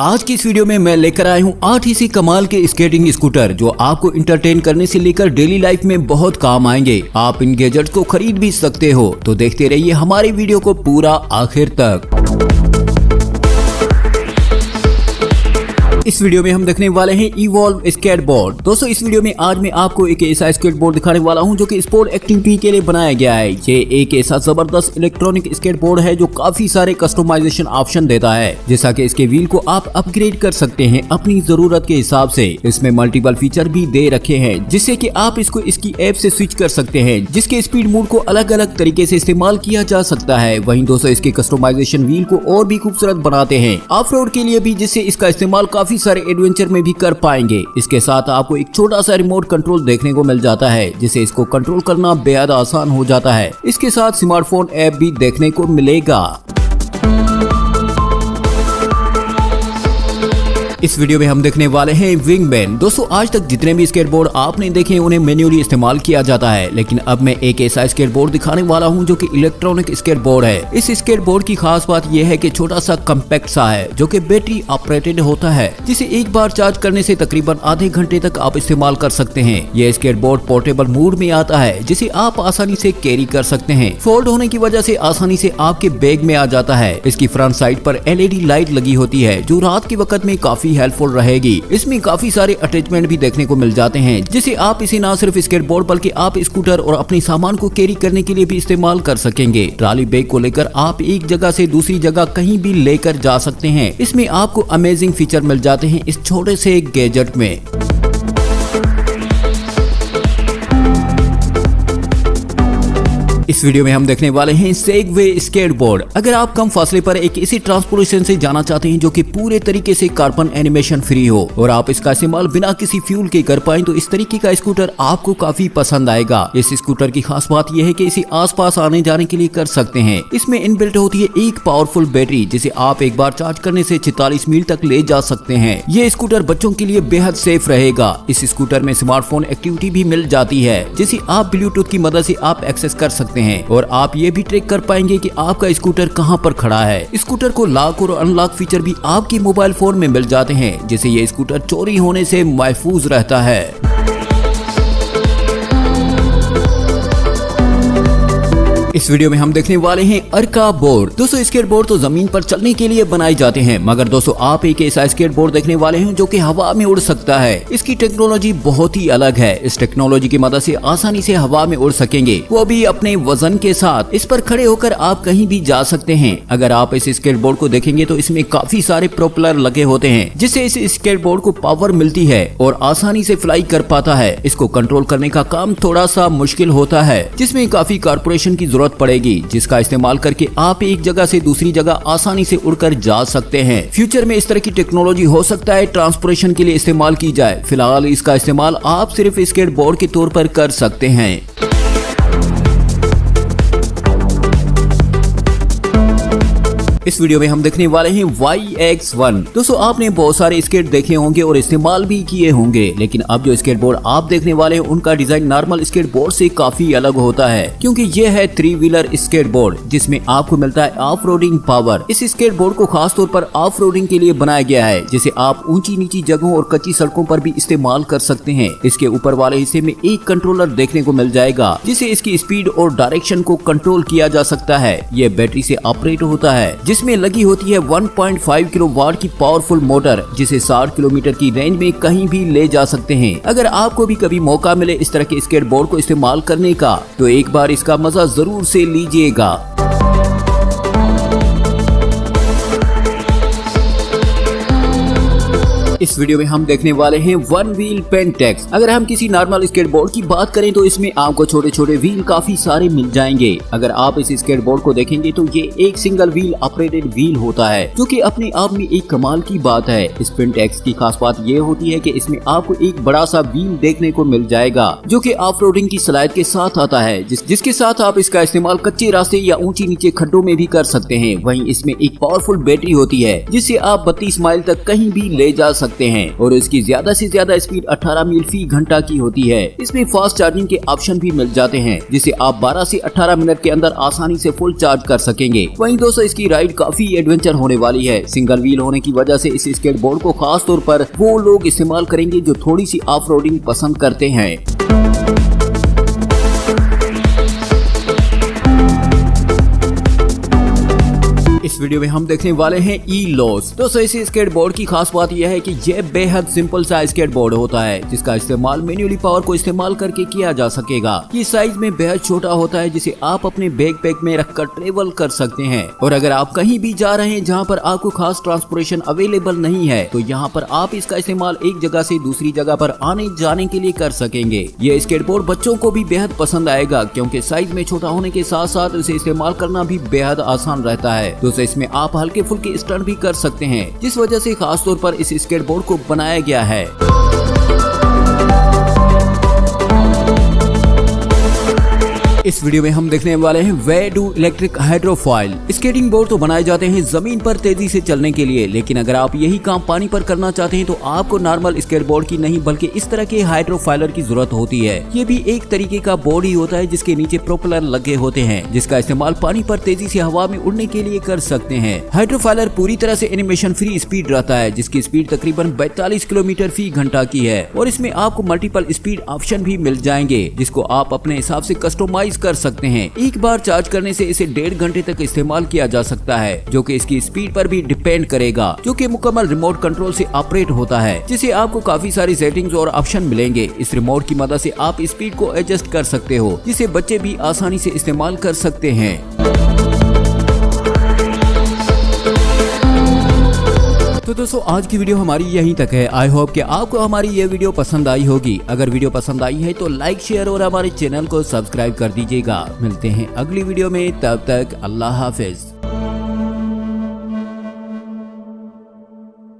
आज की इस वीडियो में मैं लेकर आया हूँ 8 ऐसे कमाल के स्केटिंग स्कूटर जो आपको इंटरटेन करने से लेकर डेली लाइफ में बहुत काम आएंगे। आप इन गैजेट्स को खरीद भी सकते हो, तो देखते रहिए हमारी वीडियो को पूरा आखिर तक। इस वीडियो में हम देखने वाले हैं इवॉल्व स्केटबोर्ड। दोस्तों इस वीडियो में आज मैं आपको एक ऐसा स्केटबोर्ड दिखाने वाला हूं जो कि स्पोर्ट एक्टिविटी के लिए बनाया गया है। ये एक ऐसा जबरदस्त इलेक्ट्रॉनिक स्केटबोर्ड है जो काफी सारे कस्टमाइजेशन ऑप्शन देता है, जैसा कि इसके व्हील को आप अपग्रेड कर सकते हैं अपनी जरूरत के हिसाब से। इसमें मल्टीपल फीचर भी दे रखे हैं जिससे कि आप इसको इसकी ऐप से स्विच कर सकते हैं, जिसके स्पीड मोड को अलग अलग तरीके से इस्तेमाल किया जा सकता है। वहीं दोस्तों इसके कस्टमाइजेशन व्हील को और भी खूबसूरत बनाते हैं ऑफ रोड के लिए भी, जिससे इसका इस्तेमाल काफी सारे एडवेंचर में भी कर पाएंगे। इसके साथ आपको एक छोटा सा रिमोट कंट्रोल देखने को मिल जाता है, जिससे इसको कंट्रोल करना बेहद आसान हो जाता है। इसके साथ स्मार्टफोन ऐप भी देखने को मिलेगा। इस वीडियो में हम देखने वाले हैं विंगमैन। दोस्तों आज तक जितने भी स्केटबोर्ड आपने देखे उन्हें मैन्युअली इस्तेमाल किया जाता है, लेकिन अब मैं एक ऐसा स्केटबोर्ड दिखाने वाला हूं जो कि इलेक्ट्रॉनिक स्केटबोर्ड है। इस स्केटबोर्ड की खास बात यह है कि छोटा सा कम्पैक्ट सा है जो कि बैटरी ऑपरेटेड होता है, जिसे एक बार चार्ज करने से तकरीबन आधे घंटे तक आप इस्तेमाल कर सकते हैं। यह स्केटबोर्ड पोर्टेबल मोड में आता है, जिसे आप आसानी से कैरी कर सकते हैं। फोल्ड होने की वजह से आसानी से आपके बैग में आ जाता है। इसकी फ्रंट साइड पर LED लाइट लगी होती है जो रात के वक्त में काफी हेल्पफुल रहेगी। इसमें काफी सारे अटैचमेंट भी देखने को मिल जाते हैं, जिसे आप इसे न सिर्फ स्केटबोर्ड बल्कि आप स्कूटर और अपने सामान को कैरी करने के लिए भी इस्तेमाल कर सकेंगे। ट्रॉली बैग को लेकर आप एक जगह से दूसरी जगह कहीं भी लेकर जा सकते हैं। इसमें आपको अमेजिंग फीचर मिल जाते हैं इस छोटे से गैजेट में। इस वीडियो में हम देखने वाले हैं सेगवे स्केटबोर्ड। अगर आप कम फासले पर एक ऐसी ट्रांसपोर्टेशन से जाना चाहते हैं जो कि पूरे तरीके से कार्बन एनिमेशन फ्री हो और आप इसका इस्तेमाल बिना किसी फ्यूल के कर पाएं, तो इस तरीके का स्कूटर आपको काफी पसंद आएगा। इस स्कूटर की खास बात यह है कि इसे आसपास आने जाने के लिए कर सकते हैं। इसमें इनबिल्ट होती है एक पावरफुल बैटरी, जिसे आप एक बार चार्ज करने से 46 मील तक ले जा सकते हैं। ये स्कूटर बच्चों के लिए बेहद सेफ रहेगा। इस स्कूटर में स्मार्टफोन एक्टिविटी भी मिल जाती है, जिसे आप ब्लूटूथ की मदद से आप एक्सेस कर सकते हैं और आप ये भी ट्रैक कर पाएंगे कि आपका स्कूटर कहां पर खड़ा है। स्कूटर को लॉक और अनलॉक फीचर भी आपके मोबाइल फोन में मिल जाते हैं, जिससे ये स्कूटर चोरी होने से महफूज रहता है। इस वीडियो में हम देखने वाले हैं अर्का बोर्ड। दोस्तों स्केटबोर्ड तो जमीन पर चलने के लिए बनाए जाते हैं, मगर दोस्तों आप एक ऐसा स्केटबोर्ड देखने वाले हैं जो कि हवा में उड़ सकता है। इसकी टेक्नोलॉजी बहुत ही अलग है। इस टेक्नोलॉजी की मदद से आसानी से हवा में उड़ सकेंगे, वो भी अपने वजन के साथ। इस पर खड़े होकर आप कहीं भी जा सकते हैं। अगर आप इस स्केटबोर्ड को देखेंगे तो इसमें काफी सारे प्रोपेलर लगे होते हैं, जिससे इस स्केटबोर्ड को पावर मिलती है और आसानी से फ्लाई कर पाता है। इसको कंट्रोल करने का काम थोड़ा सा मुश्किल होता है, जिसमें काफी कारपोरेशन की जरूरत पड़ेगी, जिसका इस्तेमाल करके आप एक जगह से दूसरी जगह आसानी से उड़कर जा सकते हैं। फ्यूचर में इस तरह की टेक्नोलॉजी हो सकता है ट्रांसपोर्टेशन के लिए इस्तेमाल की जाए। फिलहाल इसका इस्तेमाल आप सिर्फ स्केटबोर्ड के तौर पर कर सकते हैं। इस वीडियो में हम देखने वाले हैं YX1। दोस्तों आपने बहुत सारे स्केट देखे होंगे और इस्तेमाल भी किए होंगे, लेकिन अब जो स्केटबोर्ड आप देखने वाले हैं उनका डिजाइन नॉर्मल स्केटबोर्ड से काफी अलग होता है, क्योंकि यह है 3 व्हीलर स्केटबोर्ड, जिसमें आपको मिलता है ऑफ रोडिंग पावर। इस स्केटबोर्ड को खास तौर पर ऑफ रोडिंग के लिए बनाया गया है, जिसे आप ऊंची नीची जगहों और कच्ची सड़कों पर भी इस्तेमाल कर सकते हैं। इसके ऊपर वाले हिस्से में एक कंट्रोलर देखने को मिल जाएगा, जिसे इसकी स्पीड और डायरेक्शन को कंट्रोल किया जा सकता है। यह बैटरी से ऑपरेट होता है, जिसमें लगी होती है 1.5 किलोवाट की पावरफुल मोटर, जिसे 60 किलोमीटर की रेंज में कहीं भी ले जा सकते हैं। अगर आपको भी कभी मौका मिले इस तरह के स्केटबोर्ड को इस्तेमाल करने का, तो एक बार इसका मजा जरूर से लीजिएगा। इस वीडियो में हम देखने वाले हैं वन व्हील पेंटेक्स। अगर हम किसी नॉर्मल स्केटबोर्ड की बात करें तो इसमें आपको छोटे छोटे व्हील काफी सारे मिल जाएंगे। अगर आप इस स्केटबोर्ड को देखेंगे तो ये एक सिंगल व्हील ऑपरेटेड व्हील होता है, जो कि अपने आप में एक कमाल की बात है। इस पेंटेक्स की खास बात ये होती है कि इसमें आपको एक बड़ा सा व्हील देखने को मिल जाएगा, जो कि ऑफ रोडिंग की सलाहियत के साथ आता है, जिसके साथ आप इसका इस्तेमाल कच्चे रास्ते या ऊंची नीचे खड्डों में भी कर सकते हैं। वहीं इसमें एक पावरफुल बैटरी होती है, जिससे आप 32 माइल तक कहीं भी ले जा सकते सकते हैं और इसकी ज्यादा से ज्यादा स्पीड 18 मील फी घंटा की होती है। इसमें फास्ट चार्जिंग के ऑप्शन भी मिल जाते हैं जिसे आप 12 से 18 मिनट के अंदर आसानी से फुल चार्ज कर सकेंगे। वहीं दोस्तों इसकी राइड काफी एडवेंचर होने वाली है। सिंगल व्हील होने की वजह से इस स्केटबोर्ड को खास तौर पर वो लोग इस्तेमाल करेंगे जो थोड़ी सी ऑफ रोडिंग पसंद करते हैं। इस वीडियो में हम देखने वाले हैं ई-लॉस। दोस्तों इस स्केटबोर्ड की खास बात यह है कि यह बेहद सिंपल सा स्केटबोर्ड होता है जिसका इस्तेमाल मैन्युअली पावर को इस्तेमाल करके किया जा सकेगा। ये साइज में बेहद छोटा होता है जिसे आप अपने बैकपैक में रखकर ट्रेवल कर सकते हैं और अगर आप कहीं भी जा रहे हैं जहां पर आपको खास ट्रांसपोर्टेशन अवेलेबल नहीं है तो यहां पर आप इसका इस्तेमाल एक जगह से दूसरी जगह पर आने जाने के लिए कर सकेंगे। यह स्केटबोर्ड बच्चों को भी बेहद पसंद आएगा क्योंकि साइज में छोटा होने के साथ साथ इसे इस्तेमाल करना भी बेहद आसान रहता है। दोस्तों इसमें आप हल्के फुल्के स्टंट भी कर सकते हैं जिस वजह से खास तौर पर इस स्केटबोर्ड को बनाया गया है। इस वीडियो में हम देखने वाले हैं वेडू इलेक्ट्रिक हाइड्रोफॉइल। स्केटिंग बोर्ड तो बनाए जाते हैं जमीन पर तेजी से चलने के लिए, लेकिन अगर आप यही काम पानी पर करना चाहते हैं तो आपको नॉर्मल स्केटबोर्ड की नहीं बल्कि इस तरह के हाइड्रोफॉइलर की जरूरत होती है। ये भी एक तरीके का बोर्ड ही होता है जिसके नीचे प्रोपेलर लगे होते हैं जिसका इस्तेमाल पानी पर तेजी से हवा में उड़ने के लिए कर सकते हैं। हाइड्रोफॉइलर पूरी तरह से एनिमेशन फ्री स्पीड रहता है जिसकी स्पीड तकरीबन 42 किलोमीटर फी घंटा की है और इसमें आपको मल्टीपल स्पीड ऑप्शन भी मिल जाएंगे जिसको आप अपने हिसाब से कस्टमाइज कर सकते हैं। एक बार चार्ज करने से इसे 1.5 घंटे तक इस्तेमाल किया जा सकता है जो कि इसकी स्पीड पर भी डिपेंड करेगा, जो कि मुकम्मल रिमोट कंट्रोल से ऑपरेट होता है जिसे आपको काफी सारी सेटिंग्स और ऑप्शन मिलेंगे। इस रिमोट की मदद से आप स्पीड को एडजस्ट कर सकते हो जिसे बच्चे भी आसानी से इस्तेमाल कर सकते हैं। तो दोस्तों आज की वीडियो हमारी यहीं तक है। आई होप कि आपको हमारी ये वीडियो पसंद आई होगी। अगर वीडियो पसंद आई है तो लाइक शेयर और हमारे चैनल को सब्सक्राइब कर दीजिएगा। मिलते हैं अगली वीडियो में, तब तक अल्लाह हाफिज।